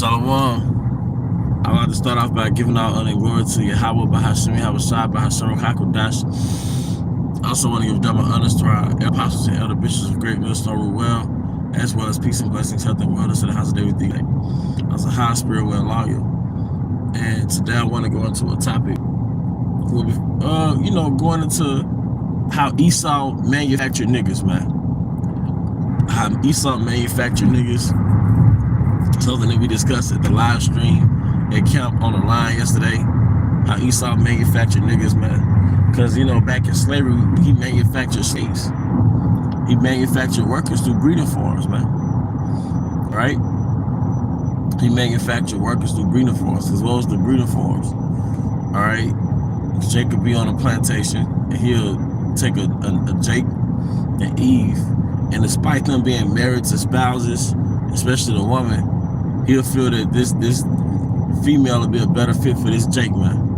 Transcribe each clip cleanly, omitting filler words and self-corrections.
Shalom. I like to start off by giving all honor and glory to Yahweh, Bahashim, Yahushua, Bahashim, Kakodash. I also want to give double honors to our apostles and elder bishops of Great Millstone well, as well as peace and blessings, health and wellness in the house of David. I was a high spirit well lawyer. And today I want to go into a topic. We'll be, going into how Esau manufactured niggas, man. How Esau manufactured niggas. Something that we discussed at the live stream at camp on the line yesterday. How Esau manufactured niggas, man. Because, back in slavery, he manufactured slaves. He manufactured workers through breeding farms, man. Right? He manufactured workers through breeding farms, as well as the breeding farms. All right? Jake could be on a plantation, and he'll take a Jake and Eve, and despite them being married to spouses, especially the woman, he'll feel that this female will be a better fit for this Jake, man.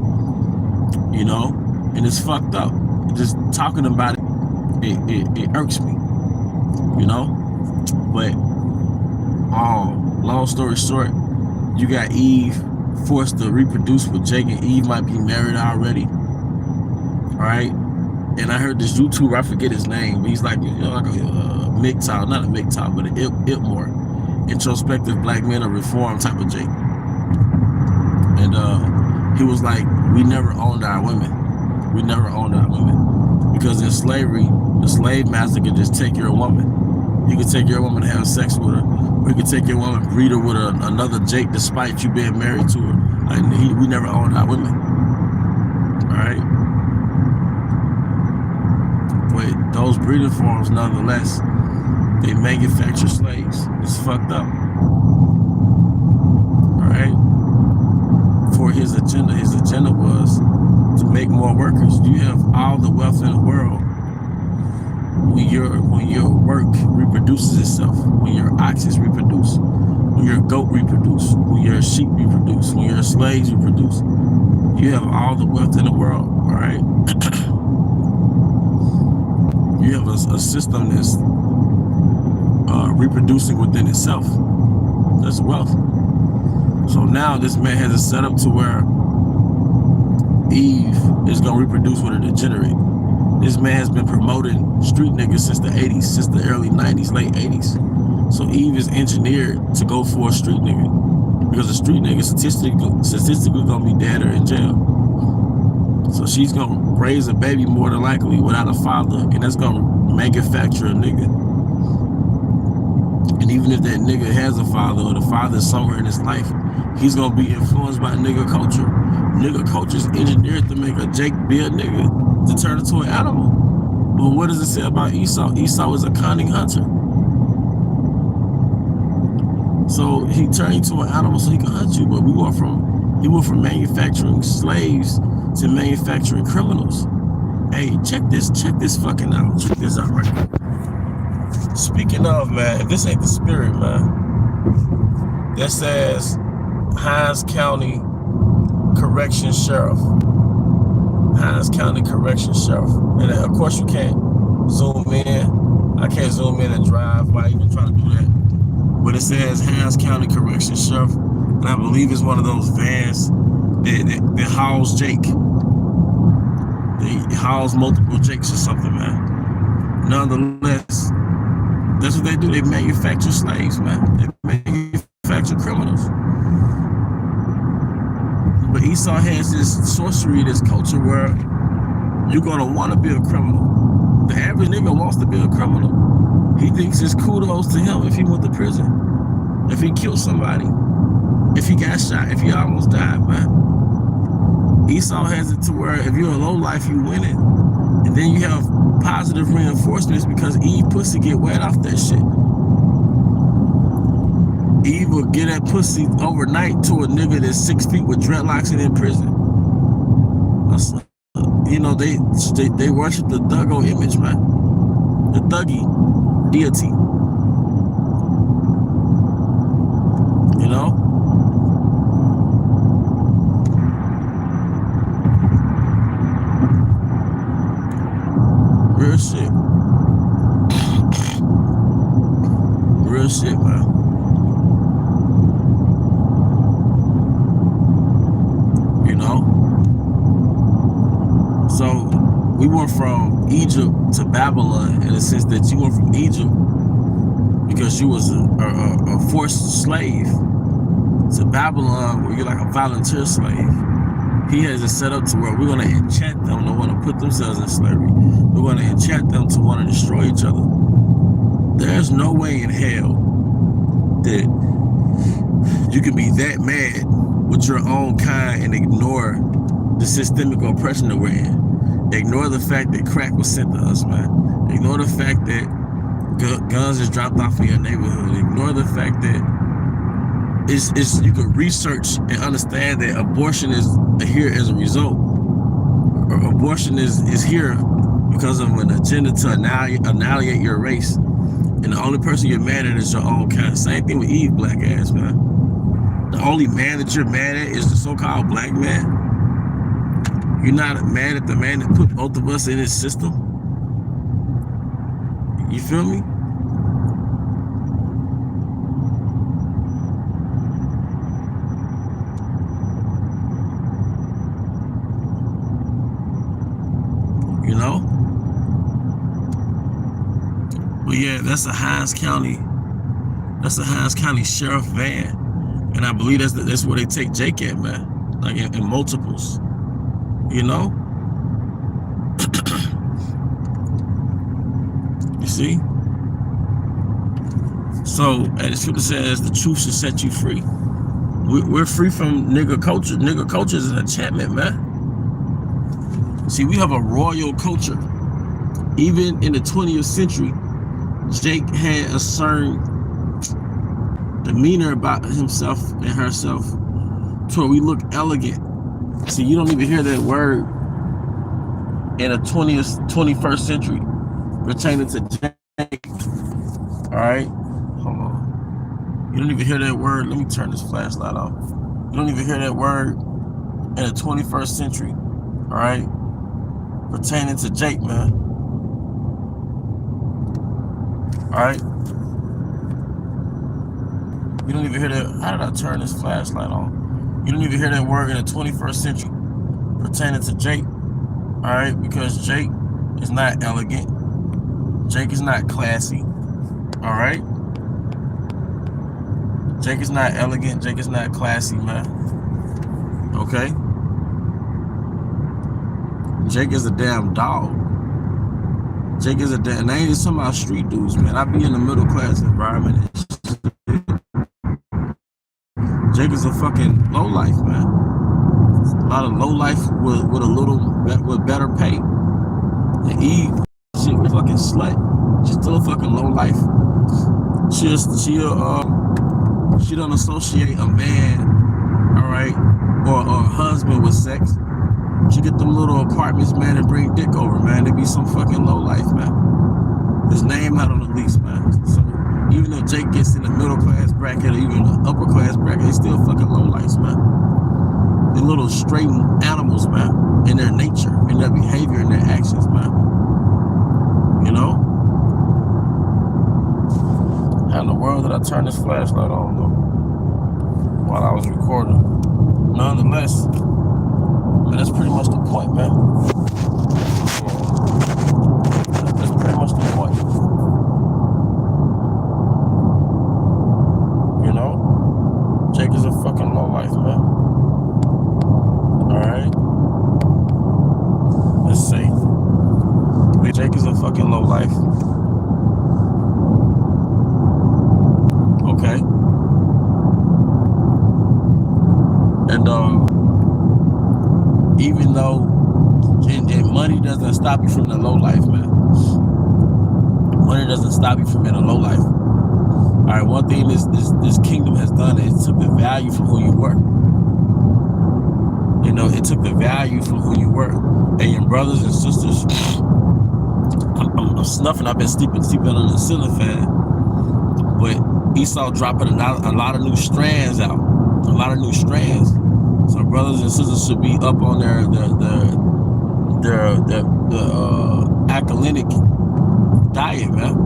And it's fucked up. Just talking about it irks me, But long story short, you got Eve forced to reproduce with Jake, and Eve might be married already. All right. And I heard this YouTuber, I forget his name, but he's like, like a MGTOW, not a MGTOW, but an IPMOR, introspective black men of reform type of Jake. And he was like, we never owned our women. We never owned our women. Because in slavery, the slave master could just take your woman. He could take your woman and have sex with her, or he could take your woman, breed her with another Jake despite you being married to her. We never owned our women. All right? But those breeding farms, nonetheless, they manufacture slaves. It's fucked up. All right? For his agenda was to make more workers. You have all the wealth in the world when your work reproduces itself, when your oxes reproduce, when your goat reproduce, when your sheep reproduce, when your slaves reproduce. You have all the wealth in the world, all right? You have a system that's reproducing within itself. That's wealth. So now this man has it set up to where Eve is going to reproduce with a degenerate. This man has been promoting street niggas since the 80s, since the early 90s, late 80s. So Eve is engineered to go for a street nigga, because a street nigga statistically going to be dead or in jail. So she's going to raise a baby more than likely without a father, and that's going to manufacture a nigga. And even if that nigga has a father, or the father is somewhere in his life, he's going to be influenced by nigga culture. Nigga culture is engineered to make a Jake be a nigga, to turn into an animal. But what does it say about Esau? Esau is a cunning hunter. So he turned into an animal so he can hunt you. But he went from manufacturing slaves to manufacturing criminals. Hey, check this fucking out. Check this out right now. Speaking of, man, if this ain't the spirit, man, that says Hines County Correction Sheriff. Hines County Correction Sheriff. And of course you can't zoom in. I can't zoom in and drive. Why even try to do that? But it says Hines County Correction Sheriff. And I believe it's one of those vans that hauls Jake. They house multiple Jakes or something, man. Nonetheless, that's what they do. They manufacture slaves, man. They manufacture criminals. But Esau has this sorcery, this culture where you're going to want to be a criminal. The average nigga wants to be a criminal. He thinks it's kudos to him if he went to prison, if he killed somebody, if he got shot, if he almost died, man. Esau has it to where if you're a lowlife, you win it. And then you have positive reinforcements because Eve pussy get wet off that shit. Eve will get that pussy overnight to a nigga that's 6 feet with dreadlocks and in prison. They worship the Thuggo image, man. The Thuggy deity. Real shit. Real shit, man. went from Egypt to Babylon in the sense that you went from Egypt because you was a forced slave to Babylon where you're like a volunteer slave. He has it set up to where we're going to enchant them to want to put themselves in slavery. We're going to enchant them to want to destroy each other. There's no way in hell that you can be that mad with your own kind and ignore the systemic oppression that we're in. Ignore the fact that crack was sent to us, man. Ignore the fact that guns is dropped off in your neighborhood. Ignore the fact that you can research and understand that abortion is here as a result. Or abortion is here because of an agenda to annihilate your race. And the only person you're mad at is your own kind. Same thing with Eve, black ass, man. The only man that you're mad at is the so-called black man. You're not mad at the man that put both of us in his system. You feel me? You know? But yeah, that's a Hinds County sheriff van. And I believe that's where they take Jake at, man. Like in multiples. You know? You see? So, as the scripture says, the truth should set you free. We're free from nigger culture. Nigger culture is an enchantment, man. See, we have a royal culture. Even in the 20th century, Jake had a certain demeanor about himself and herself to where we look elegant. See, you don't even hear that word in the 21st century pertaining to Jake. All right? Hold on. You don't even hear that word. Let me turn this flashlight off. You don't even hear that word in the 21st century. All right? Pertaining to Jake, man. All right? You don't even hear that. How did I turn this flashlight on? You don't even hear that word in the 21st century pertaining to Jake. All right? Because Jake is not elegant. Jake is not classy. All right? Jake is not elegant. Jake is not classy, man. Okay? Jake is a damn dog. Jake is a damn... And I ain't just talking about street dudes, man. I be in a middle class environment. Jake is a fucking low life, man. A lot of low life with better pay. And Eve, she a fucking slut. She's still a fucking low life. She don't associate a man, all right, or a husband with sex. She get them little apartments, man, and bring dick over, man. They be some fucking low life, man. His name out on the lease, man. So even though Jake gets in the middle class bracket or even the upper class bracket, they still fucking low life, man. They're little stray animals, man, in their nature, in their behavior, in their actions, man. You know? How in the world did I turn this flashlight on, though? While I was recording. Nonetheless, man, that's pretty much the point, man. That's pretty much the point. You know? Jake is a fucking low life, man. Alright? Let's see. Jake is a fucking low life. Okay? And even though and money doesn't stop you from the low life, man. Money doesn't stop you from being a low life. All right, one thing this kingdom has done is it took the value from who you were. You know, it took the value from who you were. And your brothers and sisters, I'm snuffing. I've been sleeping on the ceiling fan, but Esau dropping a lot of new strands out. A lot of new strands. So brothers and sisters should be up on their alkalinic diet, man.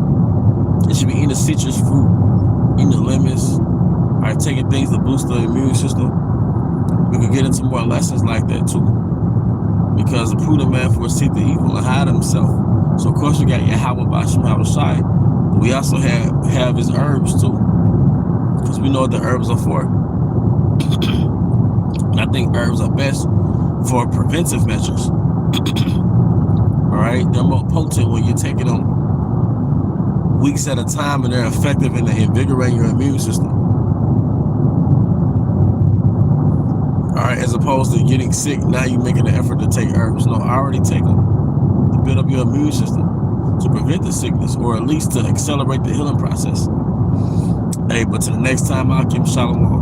They should be eating the citrus fruit, eating the lemons, all right, taking things to boost the immune system. We could get into more lessons like that too. Because the prudent man foreseeth the evil and hide himself. So of course you got Yahweh Bashim Havashai. But we also have his herbs too. Because we know what the herbs are for. And I think herbs are best for preventive measures. Alright? They're more potent when you're taking them weeks at a time, and they're effective in invigorating your immune system. Alright, as opposed to getting sick, now you're making an effort to take herbs. No, I already take them to build up your immune system, to prevent the sickness, or at least to accelerate the healing process. Hey, but to the next time, I'll keep Shalom.